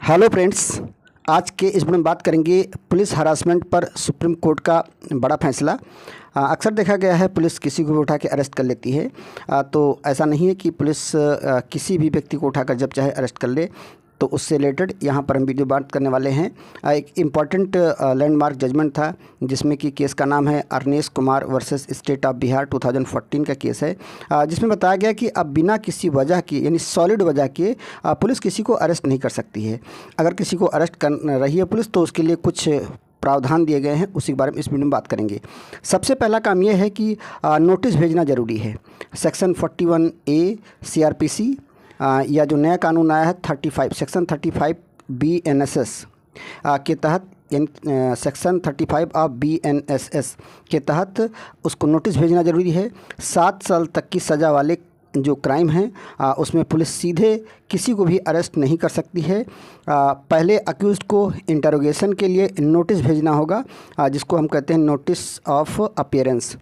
Hello friends, आज के इस वीडियो में बात करेंगे पुलिस हरासमेंट पर सुप्रीम कोर्ट का बड़ा फैसला। अक्सर देखा गया है पुलिस किसी को भी उठा के अरेस्ट कर लेती है। तो ऐसा नहीं है कि पुलिस किसी भी व्यक्ति को उठाकर जब चाहे अरेस्ट कर ले। तो उससे रिलेटेड यहाँ पर हम वीडियो बात करने वाले हैं। एक इम्पॉर्टेंट लैंडमार्क जजमेंट था जिसमें कि केस का नाम है Arnesh Kumar versus state of Bihar 2014 का केस है, जिसमें बताया गया कि अब बिना किसी वजह की यानी सॉलिड वजह के पुलिस किसी को अरेस्ट नहीं कर सकती है। अगर किसी को अरेस्ट कर रही है पुलिस तो उसके लिए कुछ प्रावधान दिए गए हैं, उसी के बारे में इस वीडियो में बात करेंगे। सबसे पहला काम यह है कि नोटिस भेजना ज़रूरी है। सेक्शन 41A CRPC या जो नया कानून आया है 35 सेक्शन 35 BNSS के तहत सेक्शन 35 ऑफ BNSS के तहत उसको नोटिस भेजना ज़रूरी है। 7 साल तक की सज़ा वाले जो क्राइम हैं उसमें पुलिस सीधे किसी को भी अरेस्ट नहीं कर सकती है। पहले अक्यूज़्ड को इंटरोगेशन के लिए नोटिस भेजना होगा, जिसको हम कहते हैं नोटिस ऑफ अपीयरेंस।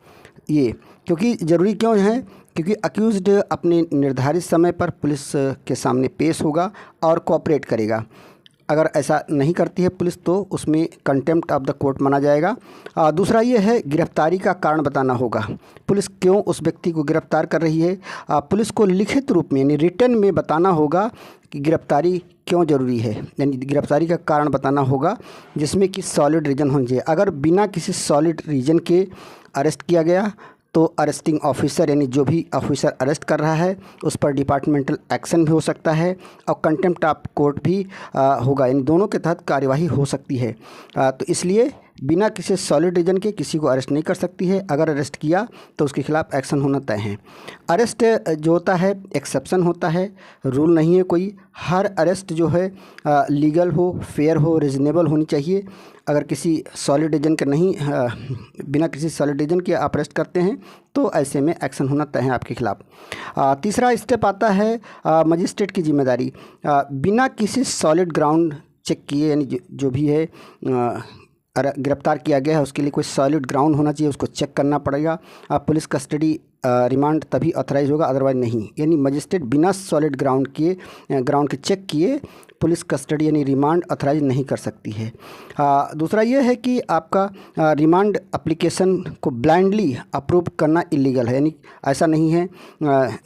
ये क्योंकि ज़रूरी क्यों है? क्योंकि अक्यूज़्ड अपने निर्धारित समय पर पुलिस के सामने पेश होगा और कोऑपरेट करेगा। अगर ऐसा नहीं करती है पुलिस तो उसमें कंटेम्प्ट ऑफ द कोर्ट माना जाएगा। दूसरा ये है गिरफ्तारी का कारण बताना होगा। पुलिस क्यों उस व्यक्ति को गिरफ्तार कर रही है, पुलिस को लिखित रूप में यानी रिटन में बताना होगा कि गिरफ्तारी क्यों ज़रूरी है, यानी गिरफ्तारी का कारण बताना होगा जिसमें कि सॉलिड रीज़न होना चाहिए। अगर बिना किसी सॉलिड रीज़न के अरेस्ट किया गया तो अरेस्टिंग ऑफिसर यानी जो भी ऑफिसर अरेस्ट कर रहा है उस पर डिपार्टमेंटल एक्शन भी हो सकता है और कंटेम्प्ट ऑफ कोर्ट भी होगा, यानी दोनों के तहत कार्यवाही हो सकती है। तो इसलिए बिना किसी सॉलिड रीजन के किसी को अरेस्ट नहीं कर सकती है। अगर अरेस्ट किया तो उसके खिलाफ एक्शन होना तय है। अरेस्ट जो होता है एक्सेप्शन होता है, रूल नहीं है कोई। हर अरेस्ट जो है लीगल हो, फेयर हो, रीजनेबल होनी चाहिए। अगर किसी सॉलिड रीजन के नहीं बिना किसी सॉलिड रीजन के आप अरेस्ट करते हैं तो ऐसे में एक्शन होना तय है आपके खिलाफ। तीसरा स्टेप आता है मजिस्ट्रेट की जिम्मेदारी। बिना किसी सॉलिड ग्राउंड चेक किए यानी जो भी है गिरफ्तार किया गया है उसके लिए कोई सॉलिड ग्राउंड होना चाहिए, उसको चेक करना पड़ेगा। पुलिस कस्टडी रिमांड तभी ऑथराइज होगा, अदरवाइज नहीं। यानी मजिस्ट्रेट बिना सॉलिड ग्राउंड के चेक किए पुलिस कस्टडी यानी रिमांड ऑथराइज नहीं कर सकती है। दूसरा ये है कि आपका रिमांड एप्लीकेशन को ब्लाइंडली अप्रूव करना इलीगल है, यानी ऐसा नहीं है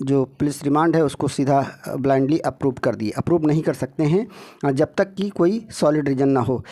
जो पुलिस रिमांड है उसको सीधा ब्लाइंडली अप्रूव नहीं कर सकते हैं जब तक कि कोई सॉलिड रीज़न ना हो।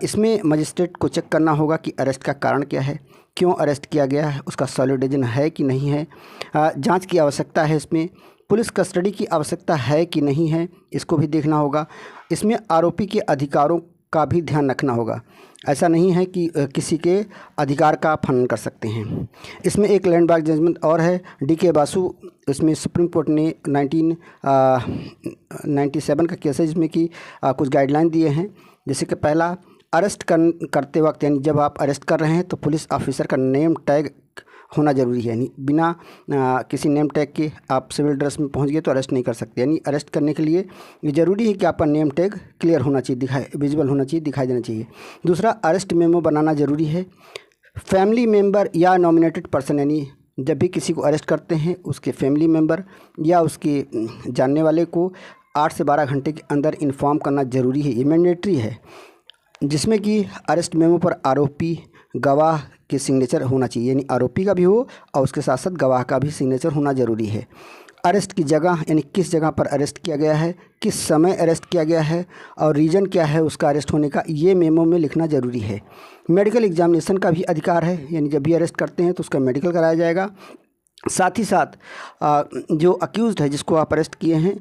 इसमें मजिस्ट्रेट को चेक करना होगा कि अरेस्ट का कारण क्या है, क्यों अरेस्ट किया गया है, उसका सॉलिड रीज़न है कि नहीं है। जांच की आवश्यकता है, इसमें पुलिस कस्टडी की आवश्यकता है कि नहीं है, इसको भी देखना होगा। इसमें आरोपी के अधिकारों का भी ध्यान रखना होगा। ऐसा नहीं है कि किसी के अधिकार का आप हनन कर सकते हैं। इसमें एक लैंडमार्क जजमेंट और है DK बासु। इसमें सुप्रीम कोर्ट ने 1997 का केस है जिसमें कि कुछ गाइडलाइन दिए हैं। जैसे कि पहला, अरेस्ट करते वक्त यानी जब आप अरेस्ट कर रहे हैं तो पुलिस ऑफिसर का नेम टैग होना ज़रूरी है। यानी बिना किसी नेम टैग के आप सिविल ड्रेस में पहुंच गए तो अरेस्ट नहीं कर सकते। यानी अरेस्ट करने के लिए ये ज़रूरी है कि आपका नेम टैग क्लियर होना चाहिए, विजिबल होना चाहिए, दिखाई देना चाहिए। दूसरा, अरेस्ट मेमो बनाना ज़रूरी है। फैमिली मेम्बर या नॉमिनेटेड पर्सन यानी जब भी किसी को अरेस्ट करते हैं उसके फैमिली मेम्बर या उसके जानने वाले को 8 से 12 घंटे के अंदर इन्फॉर्म करना ज़रूरी है, ये मैंडेटरी है। जिसमें कि अरेस्ट मेमो पर आरोपी गवाह के सिग्नेचर होना चाहिए, यानी आरोपी का भी हो और उसके साथ साथ गवाह का भी सिग्नेचर होना ज़रूरी है। अरेस्ट की जगह यानी किस जगह पर अरेस्ट किया गया है, किस समय अरेस्ट किया गया है और रीज़न क्या है उसका अरेस्ट होने का, ये मेमो में लिखना ज़रूरी है। मेडिकल एग्जामिनेशन का भी अधिकार है, यानी जब भी अरेस्ट करते हैं तो उसका मेडिकल कराया जाएगा। साथ ही साथ जो अक्यूज़्ड है जिसको आप अरेस्ट किए हैं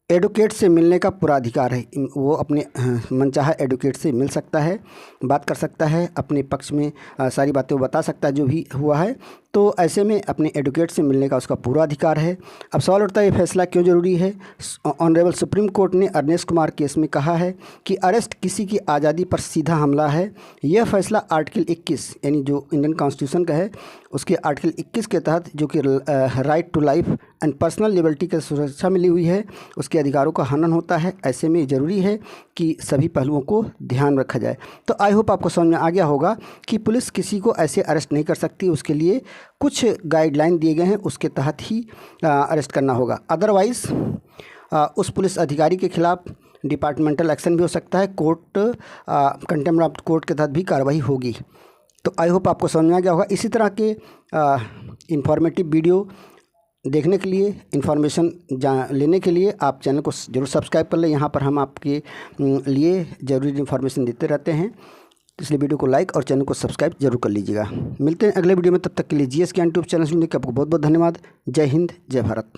एडवोकेट से मिलने का पूरा अधिकार है। वो अपने मनचाहा एडवोकेट से मिल सकता है, बात कर सकता है, अपने पक्ष में सारी बातें वो बता सकता है जो भी हुआ है। तो ऐसे में अपने एडवोकेट से मिलने का उसका पूरा अधिकार है। अब सवाल उठता है ये फैसला क्यों ज़रूरी है? ऑनरेबल सुप्रीम कोर्ट ने अरनेश कुमार केस में कहा है कि अरेस्ट किसी की आज़ादी पर सीधा हमला है। यह फैसला आर्टिकल 21 यानी जो इंडियन कॉन्स्टिट्यूशन का है उसके आर्टिकल 21 के तहत जो कि right to life and personal liberty की सुरक्षा मिली हुई है उसके अधिकारों का हनन होता है। ऐसे में ज़रूरी है कि सभी पहलुओं को ध्यान रखा जाए। तो आई होप आपको समझ में आ गया होगा कि पुलिस किसी को ऐसे अरेस्ट नहीं कर सकती, उसके लिए कुछ गाइडलाइन दिए गए हैं, उसके तहत ही अरेस्ट करना होगा। अदरवाइज़ उस पुलिस अधिकारी के खिलाफ डिपार्टमेंटल एक्शन भी हो सकता है, कोर्ट कंटेम्प्ट ऑफ कोर्ट के तहत भी कार्रवाई होगी। तो आई होप आपको समझ में आ गया होगा। इसी तरह के इंफॉर्मेटिव वीडियो देखने के लिए, इन्फॉर्मेशन लेने के लिए आप चैनल को ज़रूर सब्सक्राइब कर लें। यहाँ पर हम आपके लिए ज़रूरी इन्फॉर्मेशन देते रहते हैं, इसलिए वीडियो को लाइक और चैनल को सब्सक्राइब जरूर कर लीजिएगा। मिलते हैं अगले वीडियो में, तब तक के लिए GS ज्ञान यूट्यूब चैनल सुनने के आपको बहुत बहुत धन्यवाद। जय हिंद, जय भारत।